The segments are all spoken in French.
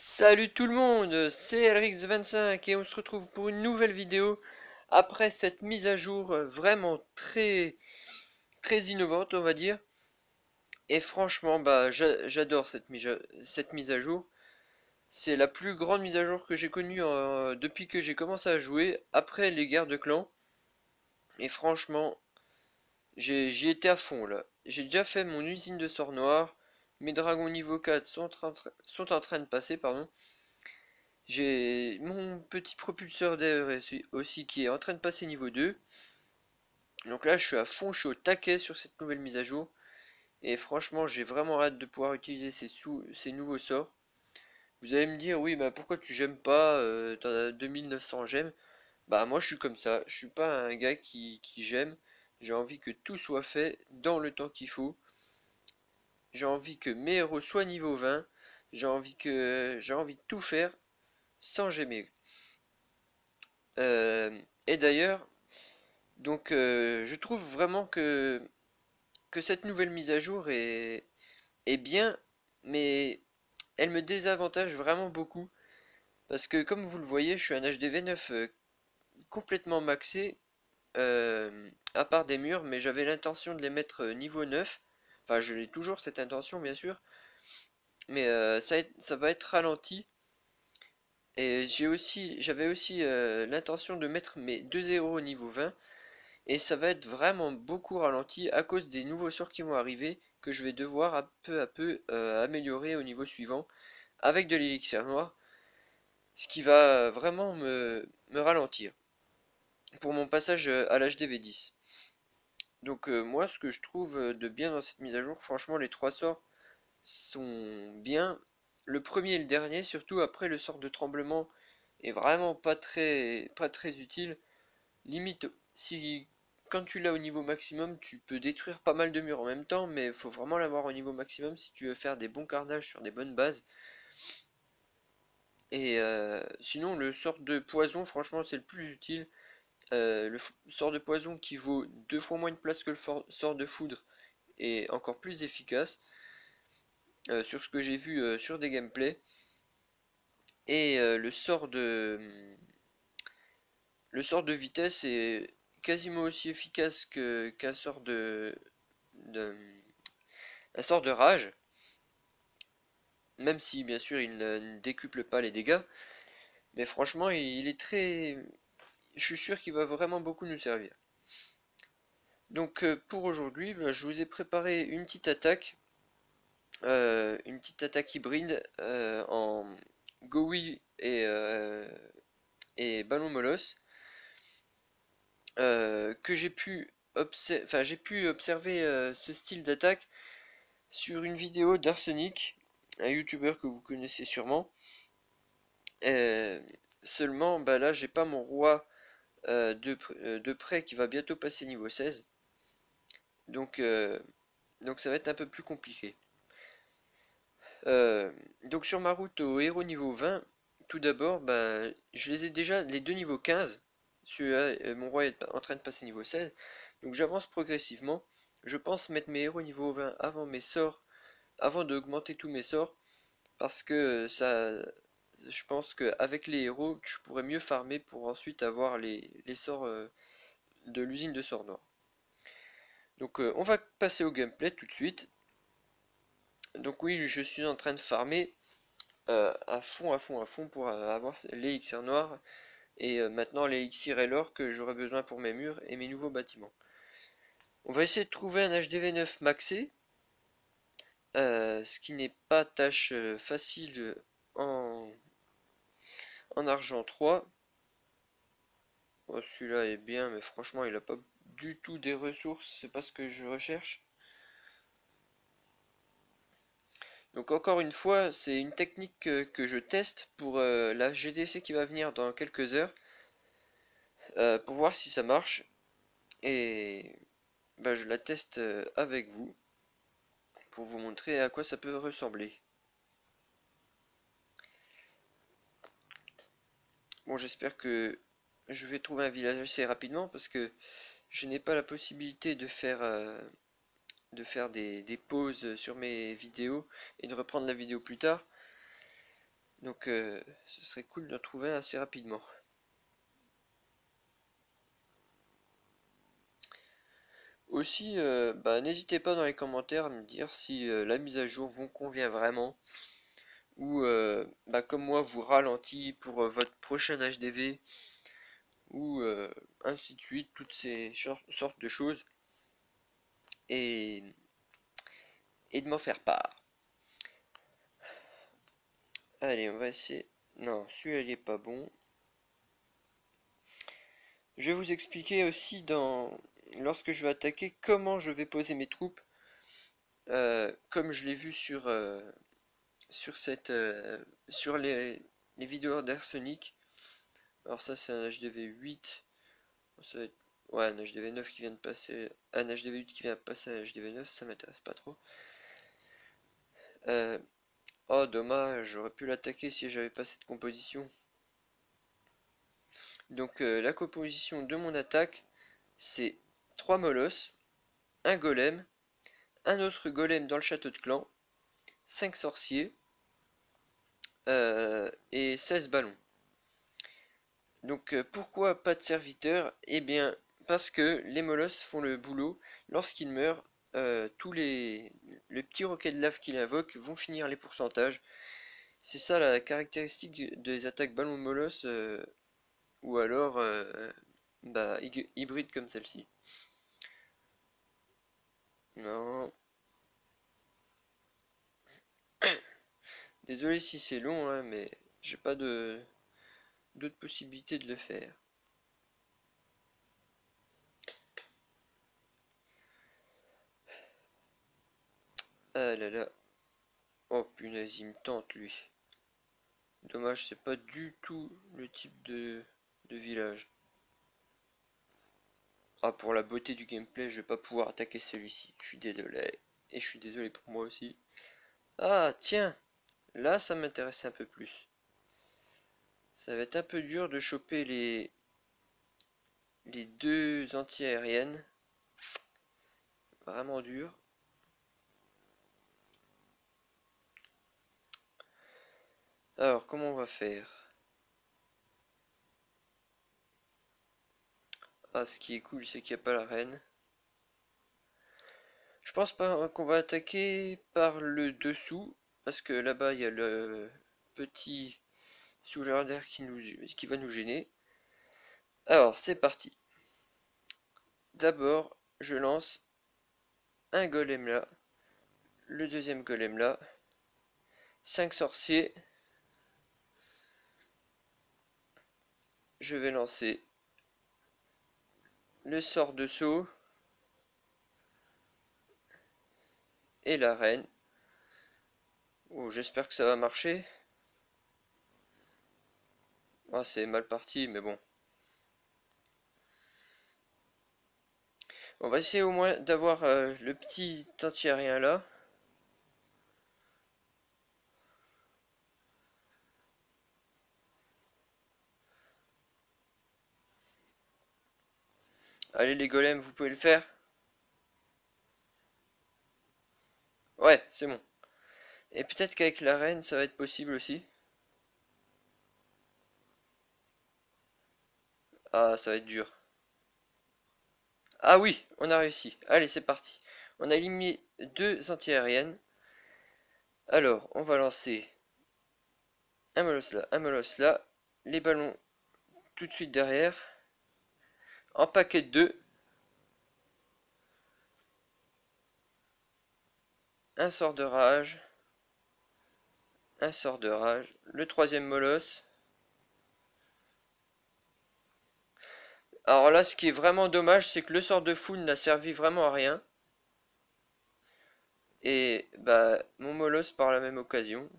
Salut tout le monde, c'est Elrix25 et on se retrouve pour une nouvelle vidéo après cette mise à jour vraiment très innovante on va dire. Et franchement j'adore cette mise à jour. C'est la plus grande mise à jour que j'ai connue depuis que j'ai commencé à jouer après les guerres de clans. Et franchement j'y étais à fond là. J'ai déjà fait mon usine de sort noir. Mes dragons niveau 4 sont en train de passer, pardon. J'ai mon petit propulseur d'air aussi qui est en train de passer niveau 2. Donc là je suis à fond, je suis au taquet sur cette nouvelle mise à jour. Et franchement j'ai vraiment hâte de pouvoir utiliser ces nouveaux sorts. Vous allez me dire oui bah pourquoi tu gemmes pas, t'en as 2900 gemmes. Bah moi je suis comme ça, je suis pas un gars qui gemme. J'ai envie que tout soit fait dans le temps qu'il faut. J'ai envie que mes héros soient niveau 20. J'ai envie de tout faire sans gemmer. Et d'ailleurs, je trouve vraiment que cette nouvelle mise à jour est bien, mais elle me désavantage vraiment beaucoup. Parce que comme vous le voyez, je suis un HDV9 complètement maxé, à part des murs, mais j'avais l'intention de les mettre niveau 9. Enfin, je l'ai toujours cette intention, bien sûr, mais ça va être ralenti. Et j'avais aussi l'intention de mettre mes deux héros au niveau 20. Et ça va être vraiment beaucoup ralenti à cause des nouveaux sorts qui vont arriver que je vais devoir à peu améliorer au niveau suivant avec de l'élixir noir, ce qui va vraiment me ralentir pour mon passage à l'HDV10. Donc moi ce que je trouve de bien dans cette mise à jour, franchement les trois sorts sont bien. Le premier et le dernier, surtout après le sort de tremblement, est vraiment pas très utile. Limite, si quand tu l'as au niveau maximum, tu peux détruire pas mal de murs en même temps, mais il faut vraiment l'avoir au niveau maximum si tu veux faire des bons carnages sur des bonnes bases. Et sinon, le sort de poison, franchement, c'est le plus utile. Sort de poison qui vaut deux fois moins de place que le sort de foudre est encore plus efficace sur ce que j'ai vu sur des gameplays. Et le sort de vitesse est quasiment aussi efficace qu'un de un sort de rage, même si bien sûr il ne décuple pas les dégâts, mais franchement il est très... Je suis sûr qu'il va vraiment beaucoup nous servir. Donc pour aujourd'hui, bah, je vous ai préparé une petite attaque hybride en Gowi et Ballon Molosse, que j'ai pu observer ce style d'attaque sur une vidéo d'Arsenic, un youtubeur que vous connaissez sûrement. Euh, Seulement, bah là, j'ai pas mon roi de près qui va bientôt passer niveau 16. Donc, euh, donc ça va être un peu plus compliqué. Euh, donc sur ma route au héros niveau 20, tout d'abord, bah, je les ai déjà les deux niveaux 15. Mon roi est en train de passer niveau 16. Donc j'avance progressivement. Je pense mettre mes héros niveau 20 avant mes sorts, avant d'augmenter tous mes sorts. Parce que je pense qu'avec les héros, tu pourrais mieux farmer pour ensuite avoir les sorts de l'usine de sorts noirs. Donc on va passer au gameplay tout de suite. Donc oui, je suis en train de farmer à fond pour avoir l'élixir noir et maintenant l'élixir et l'or que j'aurai besoin pour mes murs et mes nouveaux bâtiments. On va essayer de trouver un HDV9 maxé, ce qui n'est pas tâche facile en, en argent 3. Oh, celui-là est bien, mais franchement, il a pas du tout des ressources, c'est pas ce que je recherche. Donc encore une fois, c'est une technique que je teste pour la GDC qui va venir dans quelques heures, pour voir si ça marche. Et bah, je la teste avec vous, pour vous montrer à quoi ça peut ressembler. Bon, j'espère que je vais trouver un village assez rapidement, parce que je n'ai pas la possibilité de faire des pauses sur mes vidéos et de reprendre la vidéo plus tard. Donc ce serait cool d'en trouver assez rapidement. Aussi, bah, n'hésitez pas dans les commentaires à me dire si la mise à jour vous convient vraiment ou bah, comme moi vous ralentit pour votre prochain HDV ou ainsi de suite, toutes ces sortes de choses et, et de m'en faire part. Allez, on va essayer. Non, celui-là il est pas bon. Je vais vous expliquer aussi lorsque je vais attaquer comment je vais poser mes troupes, comme je l'ai vu sur les vidéos d'Arsonic. Alors ça c'est un HDV 8. Ça va être, ouais, un HDV 9 qui vient de passer. Un HDV 8 qui vient de passer à un HDV 9, ça m'intéresse pas trop. Euh, oh dommage, j'aurais pu l'attaquer si j'avais pas cette composition. Donc la composition de mon attaque, c'est 3 molosses, un golem, un autre golem dans le château de clan, 5 sorciers et 16 ballons. Donc pourquoi pas de serviteurs? Eh bien parce que les molosses font le boulot. Lorsqu'ils meurent, tous les petits roquets de lave qu'il invoque vont finir les pourcentages. C'est ça la caractéristique des attaques ballon molosse ou alors bah, hybride comme celle-ci. Non. Désolé si c'est long, hein, mais j'ai pas d'autre possibilité de le faire. Ah là là. Oh punaise, il me tente lui. Dommage, c'est pas du tout le type de village. Ah, pour la beauté du gameplay, je vais pas pouvoir attaquer celui-ci. Je suis désolé. Et je suis désolé pour moi aussi. Ah, tiens. Là, ça m'intéresse un peu plus. Ça va être un peu dur de choper les deux anti-aériennes. Vraiment dur. Alors, comment on va faire? Ah, ce qui est cool, c'est qu'il n'y a pas la reine. Je pense pas qu'on va attaquer par le dessous. Parce que là-bas, il y a le petit souleur d'air qui va nous gêner. Alors, c'est parti. D'abord, je lance un golem là, le deuxième golem là, 5 sorciers. Je vais lancer le sort de saut et la reine. Oh, j'espère que ça va marcher. Ah, c'est mal parti, mais bon. On va essayer au moins d'avoir le petit anti-aérien là. Allez les golems, vous pouvez le faire. Ouais, c'est bon. Et peut-être qu'avec la reine, ça va être possible aussi. Ah, ça va être dur. Ah oui, on a réussi. Allez, c'est parti. On a éliminé deux anti-aériennes. Alors, on va lancer un molosse là. Les ballons tout de suite derrière. En paquet de 2. Un sort de rage. Un sort de rage. Le troisième molosse. Alors là, ce qui est vraiment dommage, c'est que le sort de foudre n'a servi vraiment à rien. Et bah, mon molosse par la même occasion.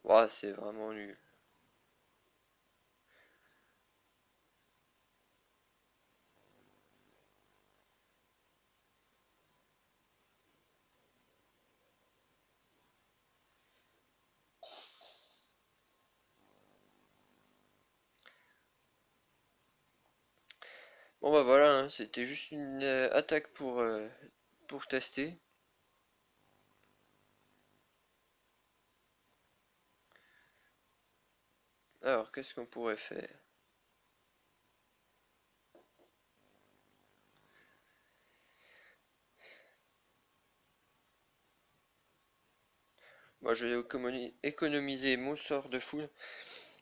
Ouah, c'est vraiment nul. Bon bah voilà, hein, c'était juste une attaque pour tester. Alors, qu'est-ce qu'on pourrait faire? Moi, je vais économiser mon sort de foudre.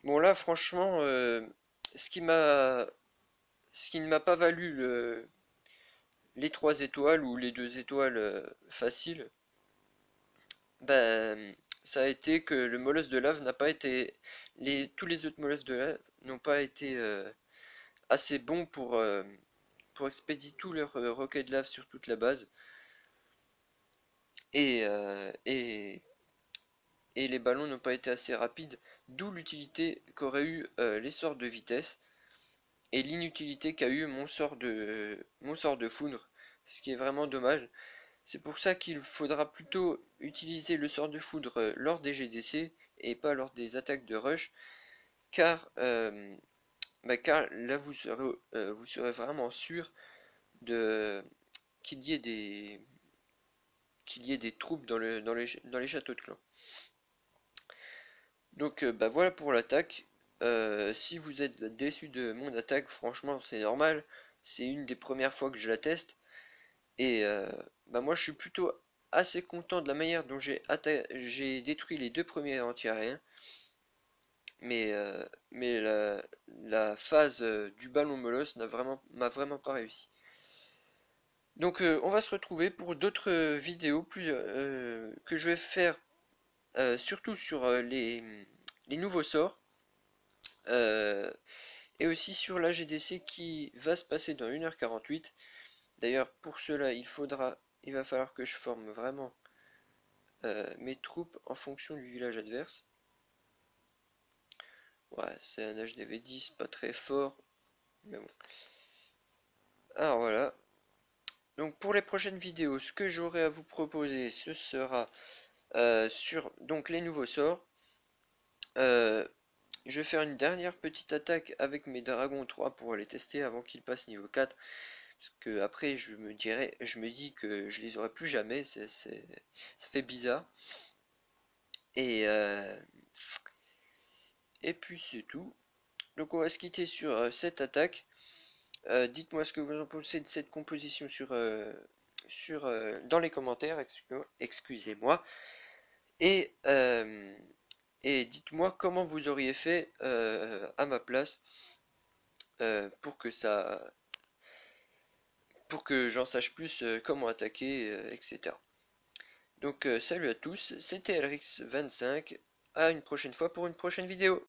Bon là, franchement, ce qui m'a, ce qui ne m'a pas valu les 3 étoiles ou les 2 étoiles faciles, ben, ça a été que le molosse de lave n'a pas été, tous les autres molosses de lave n'ont pas été assez bons pour expédier tous leurs roquets de lave sur toute la base. Et, euh, et, et les ballons n'ont pas été assez rapides, d'où l'utilité qu'auraient eu les sorts de vitesse et l'inutilité qu'a eu mon sort de foudre, ce qui est vraiment dommage. C'est pour ça qu'il faudra plutôt utiliser le sort de foudre lors des GDC et pas lors des attaques de rush, car, car là vous serez vraiment sûr de qu'il y ait des troupes dans les châteaux de clan. Donc bah voilà pour l'attaque. Si vous êtes déçu de mon attaque, franchement c'est normal. C'est une des premières fois que je la teste. Et bah moi je suis plutôt assez content de la manière dont j'ai détruit les 2 premiers anti-aériens. Mais la phase du ballon molosse m'a vraiment pas réussi. Donc on va se retrouver pour d'autres vidéos que je vais faire surtout sur les nouveaux sorts. euh, et aussi sur la GDC qui va se passer dans 1h48. D'ailleurs, pour cela, il va falloir que je forme vraiment mes troupes en fonction du village adverse. Ouais, c'est un HDV10, pas très fort, mais bon. Alors voilà. Donc pour les prochaines vidéos, ce que j'aurai à vous proposer, ce sera sur donc les nouveaux sorts. Euh, je vais faire une dernière petite attaque avec mes dragons 3 pour les tester avant qu'ils passent niveau 4. Parce que après je me dis que je les aurai plus jamais, ça fait bizarre. Et, euh, et puis c'est tout. Donc on va se quitter sur cette attaque. Dites-moi ce que vous en pensez de cette composition dans les commentaires, excusez-moi. Et, euh, et dites-moi comment vous auriez fait à ma place pour que j'en sache plus comment attaquer, etc. Donc salut à tous, c'était Elrix25, à une prochaine fois pour une prochaine vidéo.